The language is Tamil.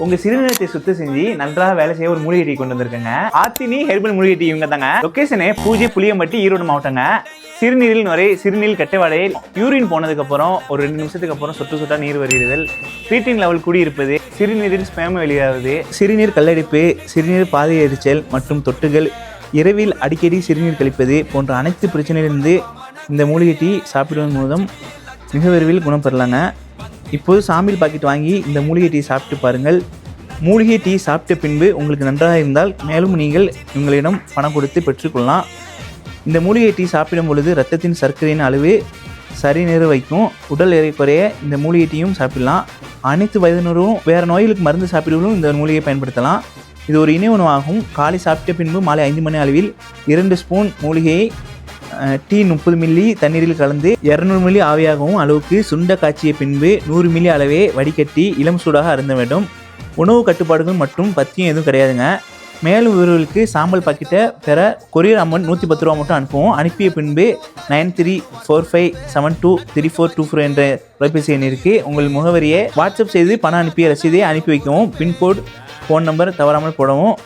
உங்க சிறுநீரகத்தை சுத்தம் செஞ்சு நன்றாக வேலை செய்ய ஒரு மூலிகை டீ கொண்டு வந்திருக்கேங்க. ஆத்தினி ஹெர்பல் மூலிகை டீ இவங்க தாங்க. லொகேஷனே பூஜை புளியம்பட்டி, ஈரோடு மாவட்டங்க. சிறுநீரில் நுரை, சிறுநீர் கட்டவாடை, யூரின் போனதுக்கு அப்புறம் ஒரு 2 நிமிஷத்துக்கு அப்புறம் சொட்டு சொட்டா நீர் வருகிறது, கிரீட்டின் லெவல் கூடியிருப்பது, சிறுநீரில் ஸ்பேம் வெளியாகுது, சிறுநீர் கல்லடைப்பு, சிறுநீர் பாதை எரிச்சல் மற்றும் தொட்டுகள், இரவில் அடிக்கடி சிறுநீர் கழிப்பது போன்ற அனைத்து பிரச்சனையிலிருந்து இந்த மூலிகை டீ சாப்பிடுவதன் மூலம் மிக விரைவில் குணம் பெறலாங்க. இப்போது சாம்பிள் பாக்கெட் வாங்கி இந்த மூலிகை டீ சாப்பிட்டு பாருங்கள். மூலிகை டீ சாப்பிட்ட பின்பு உங்களுக்கு நன்றாக இருந்தால் மேலும் நீங்கள் உங்களிடம் பணம் கொடுத்து பெற்றுக்கொள்ளலாம். இந்த மூலிகை டீ சாப்பிடும் பொழுது இரத்தத்தின் சர்க்கரையின் அளவு சரிநேர வைக்கும். உடல் எடை குறைய இந்த மூலிகை டீயும் சாப்பிடலாம். அனைத்து வயதினரும் வேறு நோய்களுக்கு மருந்து சாப்பிடுவதும் இந்த மூலிகையை பயன்படுத்தலாம். இது ஒரு இணை உணவாகும். காலை சாப்பிட்ட பின்பு மாலை 5 மணி அளவில் 2 ஸ்பூன் மூலிகையை டீ 30 மில்லி தண்ணீரில் கலந்து 200 மில்லி ஆவியாகவும் அளவுக்கு சுண்ட காய்ச்சிய பின்பு 100 மில்லி அளவே வடிகட்டி இளம் சூடாக அருந்த வேண்டும். உணவு கட்டுப்பாடுகள் மற்றும் பத்தியம் எதுவும் கிடையாதுங்க. மேலும் விவரங்களுக்கு சாம்பல் பாக்கெட்டை பெற கொரியர் அமௌண்ட் 110 ரூபா மட்டும் அனுப்புவோம். அனுப்பிய பின்பு 9345723424 என்ற தொலைபேசி எண் இருக்குது. உங்கள் முகவரியை வாட்ஸ்அப் செய்து பணம் அனுப்பிய ரசீதை அனுப்பி வைக்கவும். பின்கோடு, ஃபோன் நம்பர் தவறாமல் போடவும்.